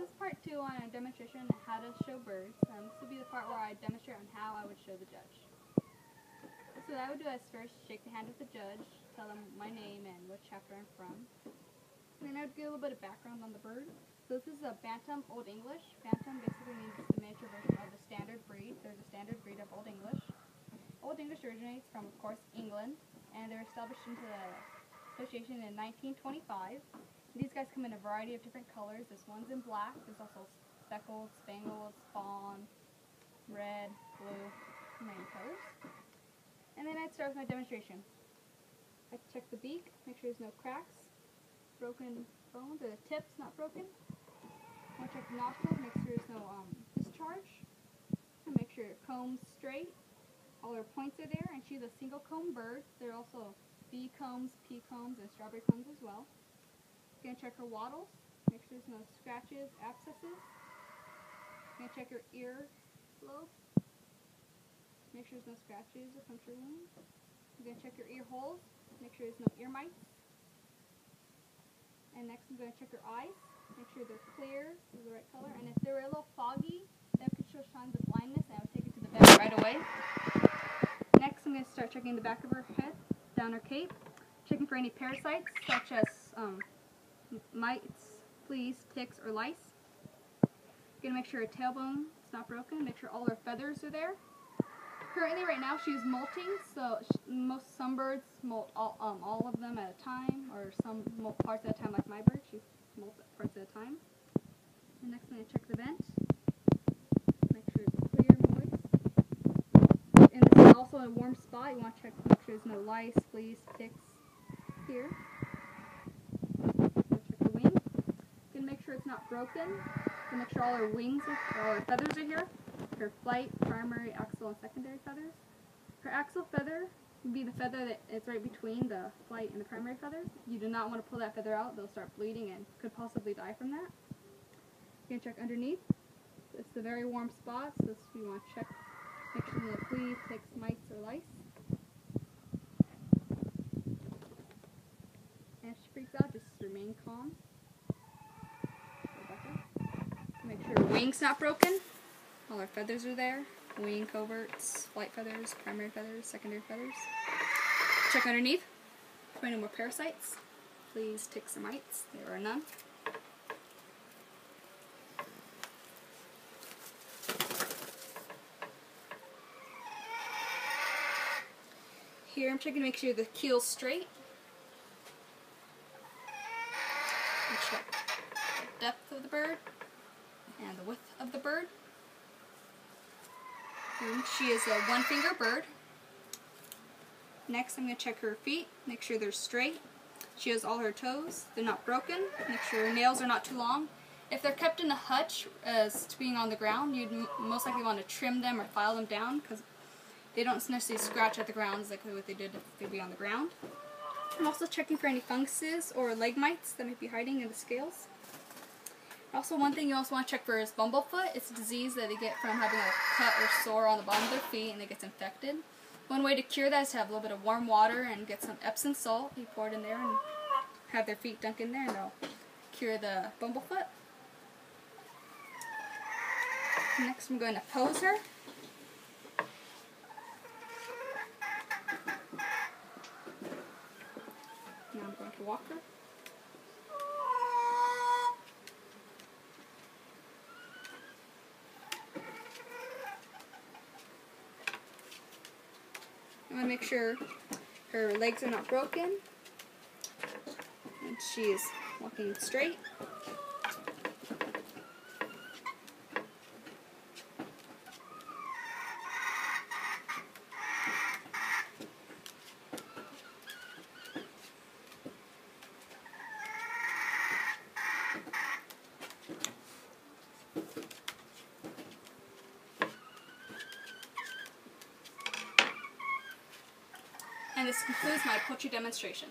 is part 2 on a demonstration on how to show birds. This would be the part where I demonstrate on how I would show the judge. So what I would do is first shake the hand of the judge, tell them my name and what chapter I'm from. And then I would give a little bit of background on the bird. So this is a Bantam Old English. Bantam basically means it's the miniature version of the standard breed. There's a standard breed of Old English. Old English originates from, of course, England, and they were established into the association in 1925. These guys come in a variety of different colors. This one's in black. There's also speckled, spangled, fawn, red, blue, many colors. And then I'd start with my demonstration. I'd check the beak, make sure there's no cracks, broken bones, or the tip's not broken. I'll check the nostrils, make sure there's no discharge. And make sure your comb's straight. All her points are there, and she's a single comb bird. There are also bee combs, pea combs, and strawberry combs as well. Gonna check her wattles, make sure there's no scratches, abscesses. Gonna check her ear lobe, make sure there's no scratches or puncture wounds. I'm gonna check her ear holes, make sure there's no ear mites. And next I'm gonna check her eyes, make sure they're clear, they're the right color. And if they're a little foggy, that could show signs of blindness, and I would take her to the vet right away. Next I'm gonna start checking the back of her head, down her cape, checking for any parasites such as mites, fleas, ticks, or lice. Gonna make sure her tailbone is not broken, make sure all her feathers are there. Currently, right now, she's molting, so some birds molt all of them at a time, or some molt parts at a time, like my bird. She molts parts at a time. And next, I'm gonna check the vent. Make sure it's clear, moist. And this is also a warm spot. You want to check, make sure there's no lice, fleas, ticks here. It's not broken. So make sure all her wings, all her feathers are here. Her flight, primary, axil, and secondary feathers. Her axil feather would be the feather that is right between the flight and the primary feathers. You do not want to pull that feather out. They'll start bleeding and could possibly die from that. You can check underneath. It's a very warm spot, so this we want to check. Make sure no fleas, ticks, mites, or lice. And if she freaks out, just remain calm. Make sure her wing's not broken. All her feathers are there. Wing coverts, flight feathers, primary feathers, secondary feathers. Check underneath for any more parasites. Fleas, ticks, or mites. There are none. Here I'm checking to make sure the keel's straight. And check the depth of the bird and the width of the bird. And she is a one-finger bird. Next, I'm going to check her feet, make sure they're straight. She has all her toes, they're not broken. Make sure her nails are not too long. If they're kept in a hutch as to being on the ground, you'd most likely want to trim them or file them down because they don't necessarily scratch at the ground exactly what they did if they'd be on the ground. I'm also checking for any funguses or leg mites that might be hiding in the scales. Also, one thing you also want to check for is bumblefoot. It's a disease that they get from having a cut or sore on the bottom of their feet and it gets infected. One way to cure that is to have a little bit of warm water and get some Epsom salt. You pour it in there and have their feet dunk in there and they'll cure the bumblefoot. Next, I'm going to pose her. Now I'm going to walk her. I want to make sure her legs are not broken and she is walking straight. And this concludes my poultry demonstration.